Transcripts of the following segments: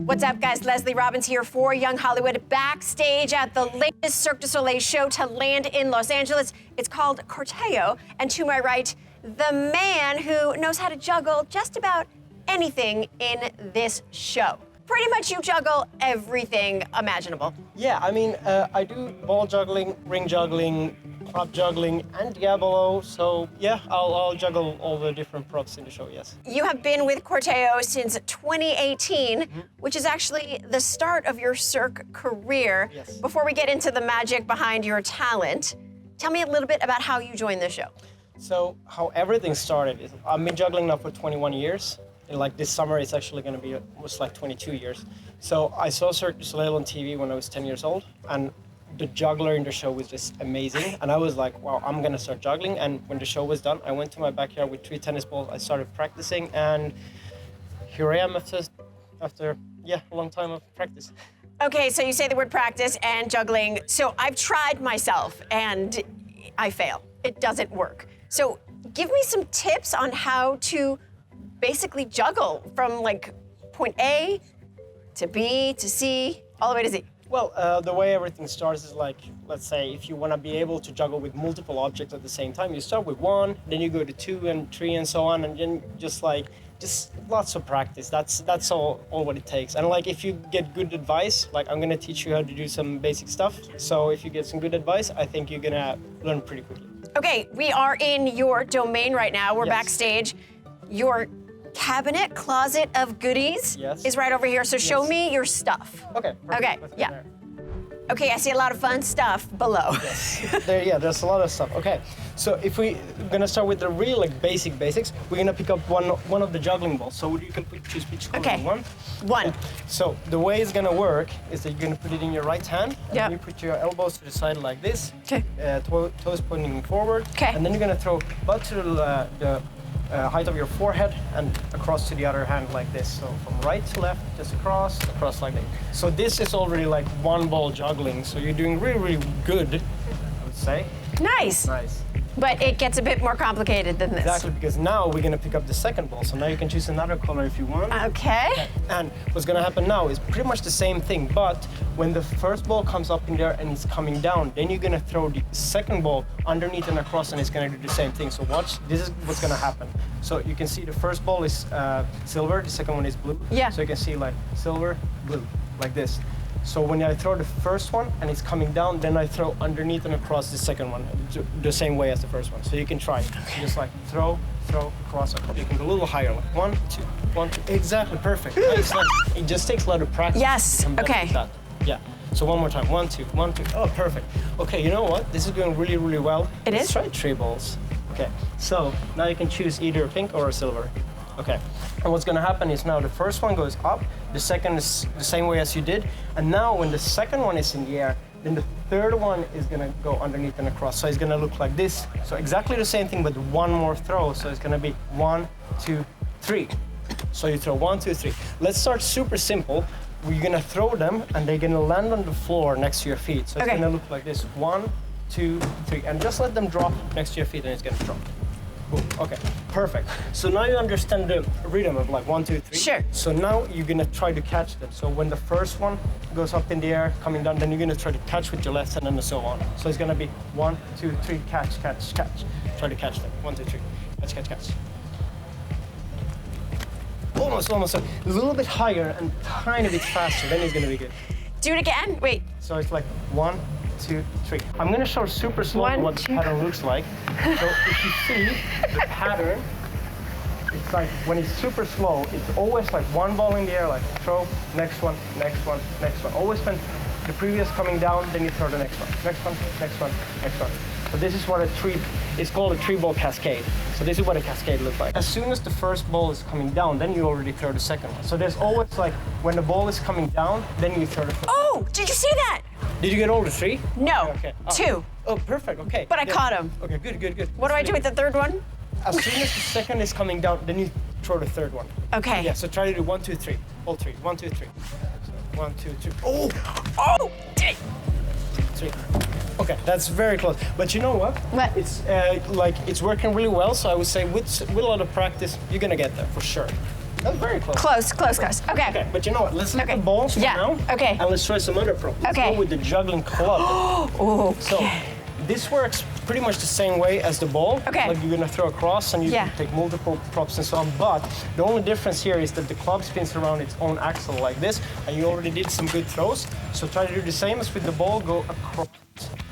What's up, guys? Leslie Robbins here for Young Hollywood, backstage at the latest Cirque du Soleil show to land in Los Angeles. It's called Corteo, and to my right, the man who knows how to juggle just about anything in this show. Pretty much you juggle everything imaginable. Yeah, I mean, I do ball juggling, ring juggling, prop juggling, and Diablo. So yeah, I'll juggle all the different props in the show, yes. You have been with Corteo since 2018, which is actually the start of your Cirque career. Yes. Before we get into the magic behind your talent, tell me a little bit about how you joined the show. So how everything started is I've been juggling now for 21 years. And like this summer, it's actually going to be almost like 22 years. So I saw Cirque du Soleil on TV when I was 10 years old, and the juggler in the show was just amazing. And I was like, wow, I'm going to start juggling. And when the show was done, I went to my backyard with 3 tennis balls. I started practicing, and here I am after a long time of practice. Okay, so you say the word practice and juggling. So I've tried myself, and I fail. It doesn't work. So give me some tips on how to basically juggle from like point A to B to C, all the way to Z. Well, the way everything starts is like, let's say, if you want to be able to juggle with multiple objects at the same time, you start with 1, then you go to 2 and 3 and so on, and then just lots of practice. That's all what it takes. And like, if you get good advice, like I'm gonna teach you how to do some basic stuff. So if you get some good advice, I think you're gonna learn pretty quickly. Okay, we are in your domain right now. We're Yes. backstage. Your cabinet, closet of goodies is right over here. So show me your stuff. Okay. Perfect. Okay, Let's go yeah. there. Okay, I see a lot of fun stuff below. Yes. There's a lot of stuff. Okay, so if we're gonna start with the real basics, we're gonna pick up one of the juggling balls. So you can choose which color you want. One. So the way it's gonna work is that you're gonna put it in your right hand. Yep. And you put your elbows to the side like this. Okay. Toes pointing forward. Okay. And then you're gonna throw butt to the height of your forehead and across to the other hand like this. So from right to left, just across like that. So this is already like one ball juggling. So you're doing really, really good, I would say. Nice. Nice. But it gets a bit more complicated than this. Exactly, because now we're gonna pick up the second ball. So now you can choose another color if you want. Okay. And what's gonna happen now is pretty much the same thing, but when the first ball comes up in there and it's coming down, then you're gonna throw the second ball underneath and across, and it's gonna do the same thing. So watch, this is what's gonna happen. So you can see the first ball is silver, the second one is blue. Yeah. So you can see like silver, blue, like this. So when I throw the first one and it's coming down, then I throw underneath and across the second one, the same way as the first one. So you can try it. Just like throw, across. You can go a little higher, like 1, 2, 1, 2. Exactly, perfect. Nice. It just takes a lot of practice. Yes, to come back okay. with that. Yeah. So one more time, 1, 2, 1, 2. Oh, perfect. Okay, you know what? This is going really, really well. It Let's is? try 3 balls. Okay, so now you can choose either a pink or a silver. Okay, and what's gonna happen is now the first one goes up, the second is the same way as you did, and now when the second one is in the air, then the third one is gonna go underneath and across. So it's gonna look like this. So exactly the same thing, but one more throw. So it's gonna be 1, 2, 3. So you throw 1, 2, 3. Let's start super simple. We're gonna throw them, and they're gonna land on the floor next to your feet. So it's gonna look like this: 1, 2, 3, and just let them drop next to your feet, and it's gonna drop. Boom. Okay, perfect. So now you understand the rhythm of like 1, 2, 3. Sure. So now you're gonna try to catch them. So when the first one goes up in the air, coming down, then you're gonna try to catch with your left hand and so on. So it's gonna be 1, 2, 3, catch, catch, catch. Try to catch them. 1, 2, 3, catch, catch, catch. Almost. A little bit higher and tiny bit faster, then it's gonna be good. Do it again. Wait. So it's like 1, 2, 3. I'm gonna show super slow 1, what the 2. pattern looks like. So if you see the pattern, it's like when it's super slow, it's always like one ball in the air, like throw, next one, next one, next one. Always when the previous coming down, then you throw the next one, next one, next one, next one. So this is what it's called a 3-ball cascade. So this is what a cascade looks like. As soon as the first ball is coming down, then you already throw the second one. So there's always like, when the ball is coming down, then you throw the first one. Oh, did you see that? Did you get all the 3? No. Okay. 2. Oh, perfect. Okay. But I caught him. Okay, good. What do I do with the third one? As soon as the second is coming down, then you throw the third one. Okay. Yeah. So try to do 1, 2, 3. All 3. 1, 2, 3. So 1, 2, 3. Oh. Oh. 3. Okay, that's very close. But you know what? What? It's working really well. So I would say with a lot of practice, you're gonna get there for sure. That's very close. Close. Okay. Okay, but you know what? Let's let Okay. the balls for Yeah, now. okay. And let's try some other prop. Let's Okay. go with the juggling club. Okay. So this works pretty much the same way as the ball. Okay. Like you're gonna throw across and you Yeah. can take multiple props and so on. But the only difference here is that the club spins around its own axle like this, and you already did some good throws. So try to do the same as with the ball, go across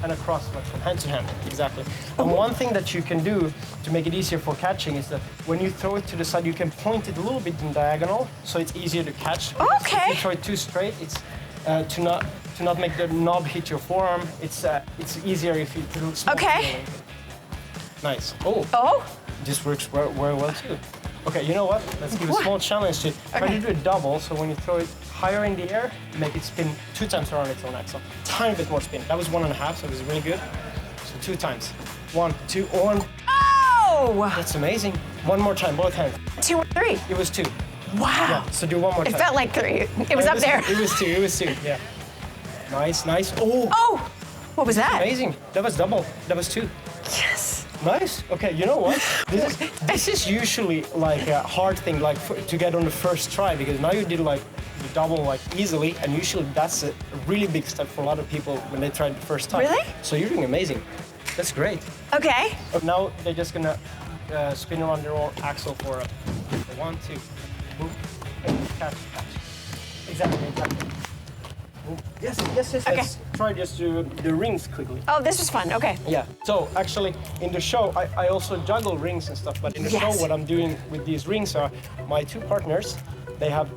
and across, like from hand to hand. Exactly. And one thing that you can do to make it easier for catching is that when you throw it to the side, you can point it a little bit in diagonal, so it's easier to catch. Okay. If you throw it too straight, it's to not make the knob hit your forearm. It's easier if you throw small. Okay. Nice. Oh, Oh. this works very well too. Okay, you know what? Let's give a small challenge to it. Try to do a double, so when you throw it higher in the air, make it spin 2 times around its own axle. Tiny bit more spin. That was 1.5, so it was really good. So 2 times. 1, 2, 1. Oh. That's amazing. One more time, both hands. 2 or 3. It was 2. Wow. Yeah, so do one more It time. felt like 3. It was up there. It was 2, yeah. Nice. Oh, Oh. What was that? amazing. That was double. That was 2. Yes. Nice. Okay, you know what? This is usually like a hard thing, like to get on the first try, because now you did like the double like easily, and usually that's a really big step for a lot of people when they try it the first time. Really? So you're doing amazing. That's great. Okay. But now they're just gonna spin around their own axle for a 1, 2, boom, catch. Exactly. Boom. Yes. Okay. Let's try just the rings quickly. Oh, this was fun. Okay. Yeah. So actually, in the show, I also juggle rings and stuff. But in the show, Yes. what I'm doing with these rings are my 2 partners. They have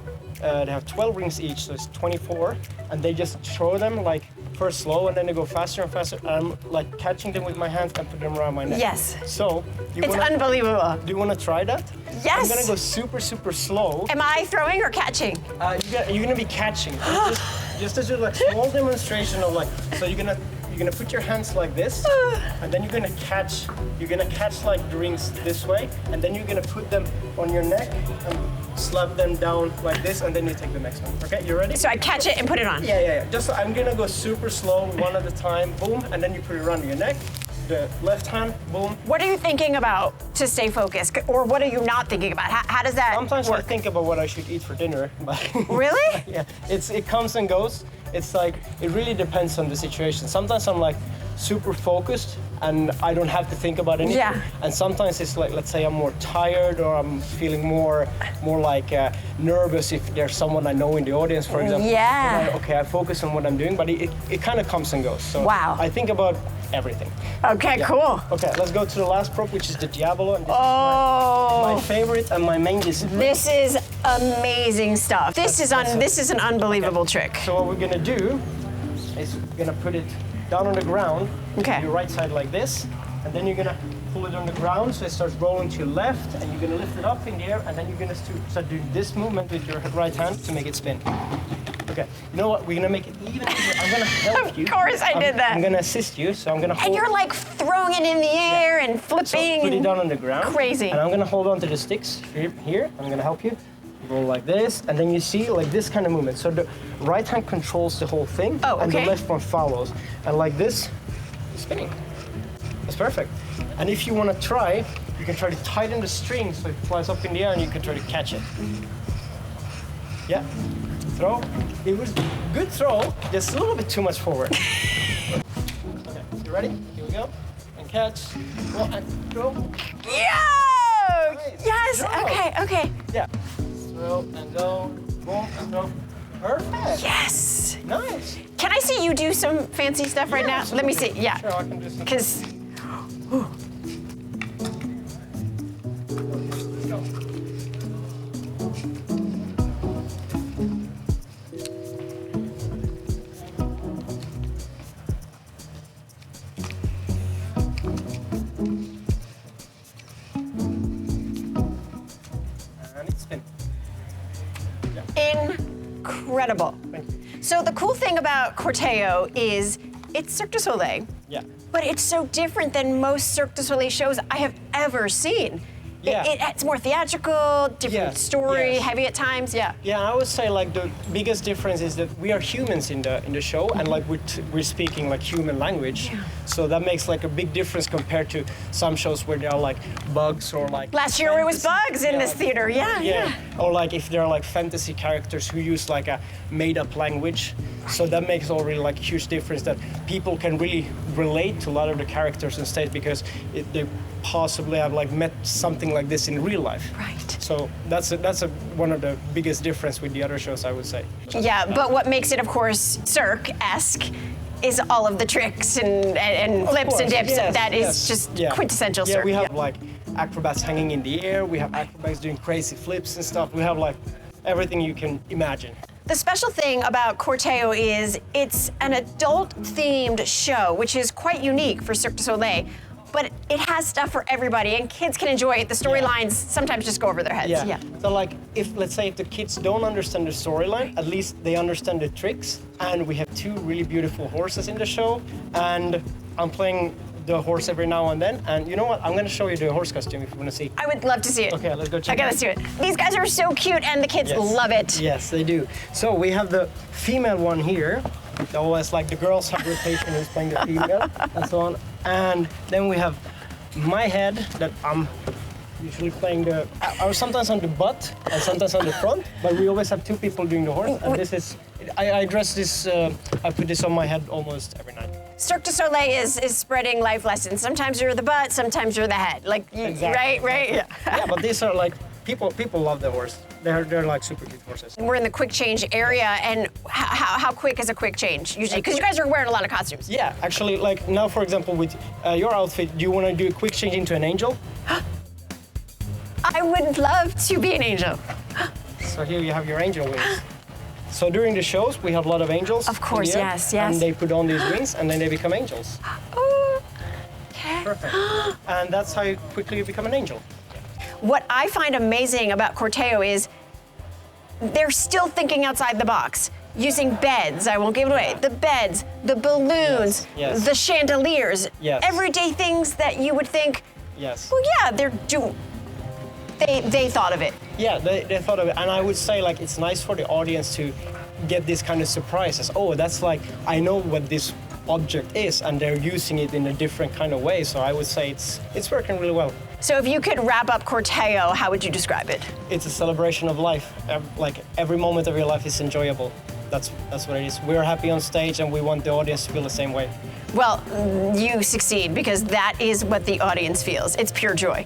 12 rings each, so it's 24, and they just throw them like first slow, and then they go faster and faster. And I'm like catching them with my hand and put them around my neck. Yes. So It's unbelievable. do you want to try that? Yes. I'm gonna go super slow. Am I throwing or catching? You're gonna be catching. Just as a like small demonstration of like, so you're gonna put your hands like this, and then you're gonna catch like the rings this way, and then you're gonna put them on your neck and slap them down like this, and then you take the next one. Okay, you ready? So I catch it and put it on. Yeah. Just I'm gonna go super slow, one at a time, boom, and then you put it around your neck. The left hand, boom. What are you thinking about to stay focused? Or what are you not thinking about? How does that Sometimes I work? think about what I should eat for dinner, but Really? yeah, it comes and goes. It's like it really depends on the situation. Sometimes I'm like super focused and I don't have to think about anything. Yeah. And sometimes it's like, let's say I'm more tired or I'm feeling more like nervous if there's someone I know in the audience, for example. Yeah. And okay, I focus on what I'm doing, but it kind of comes and goes. So Wow. I think about everything. Okay, Yeah. cool. Okay, let's go to the last prop, which is the Diablo. And this is Oh. my favorite and my main discipline. This is amazing stuff. This is an unbelievable trick. So what we're gonna do is we're gonna put it down on the ground. Okay. Your right side like this, and then you're gonna pull it on the ground so it starts rolling to your left, and you're gonna lift it up in the air, and then you're gonna start doing this movement with your right hand to make it spin. Okay. You know what? We're gonna make it even easier. I'm gonna help you. Of course I did that. I'm gonna assist you, so I'm gonna hold. And you're like throwing it in the air and So flipping. put it down on the ground. Crazy. And I'm gonna hold on to the sticks here. I'm gonna help you. Roll like this, and then you see like this kind of movement. So the right hand controls the whole thing, Oh, and the okay. left one follows. And like this, spinning. That's perfect. And if you want to try, you can try to tighten the string so it flies up in the air, and you can try to catch it. Yeah. Throw. It was good throw, just a little bit too much forward. Okay, you ready? Here we go. And catch. Well, and throw. Yo! Nice. Yes. Good job. Okay. Yeah. Throw and go. Boom and throw. Perfect. Yes. Nice. Can I see you do some fancy stuff right now? Let me see. Yeah. Sure, I can do some. Because And it's spin. incredible. Thank you. So the cool thing about Corteo is it's Cirque du Soleil, Yeah. but it's so different than most Cirque du Soleil shows I have ever seen. Yeah. It's more theatrical, different story, yes. heavy at times. Yeah. Yeah, I would say like the biggest difference is that we are humans in the show, and like we're speaking like human language. Yeah. So that makes like a big difference compared to some shows where there are like bugs or like. Last year it was bugs in this theater. Yeah. Or like if there are like fantasy characters who use like a made-up language. So that makes already like a huge difference that people can really relate to a lot of the characters on stage because they possibly have like met something like this in real life. Right. So that's one of the biggest difference with the other shows, I would say. Yeah, but what makes it, of course, Cirque-esque is all of the tricks and flips and dips. Yes, that is just quintessential Cirque. Yeah, we have like acrobats hanging in the air. We have acrobats doing crazy flips and stuff. We have like everything you can imagine. The special thing about Corteo is it's an adult-themed show, which is quite unique for Cirque du Soleil. But it has stuff for everybody, and kids can enjoy it. The storylines sometimes just go over their heads. Yeah. So like, let's say if the kids don't understand the storyline, at least they understand the tricks. And we have 2 really beautiful horses in the show, and I'm playing the horse every now and then. And you know what? I'm gonna show you the horse costume if you wanna see. I would love to see it. Okay, let's go check Okay, let's do it. These guys are so cute, and the kids love it. Yes, they do. So we have the female one here. Always like the girls have rotation who's playing the female and so on. And then we have my head that I'm usually playing or sometimes on the butt and sometimes on the front, but we always have 2 people doing the horse. And this is, I dress this, I put this on my head almost every night. Cirque du Soleil is spreading life lessons. Sometimes you're the butt, sometimes you're the head. Like, Exactly. right? Yeah. Yeah, but these are like, people love the horse. They're like super cute horses. We're in the quick change area, and how quick is a quick change usually? Because you guys are wearing a lot of costumes. Yeah, actually, like now, for example, with your outfit, do you want to do a quick change into an angel? I would love to be an angel. So here you have your angel wings. So during the shows, we have a lot of angels. Of course, in the air, yes. And they put on these wings, and then they become angels. Oh, okay. Perfect. And that's how quickly you become an angel. What I find amazing about Corteo is they're still thinking outside the box, using beds. I won't give it away. The beds, the balloons, Yes. the chandeliers, Yes. everyday things that you would think, Yes. well, yeah, they're doing. They thought of it. Yeah, they thought of it. And I would say, like, it's nice for the audience to get this kind of surprises. Oh, that's like, I know what this object is, and they're using it in a different kind of way. So I would say it's working really well. So if you could wrap up Corteo, how would you describe it? It's a celebration of life. Like every moment of your life is enjoyable. That's what it is. We're happy on stage, and we want the audience to feel the same way. Well, you succeed because that is what the audience feels. It's pure joy.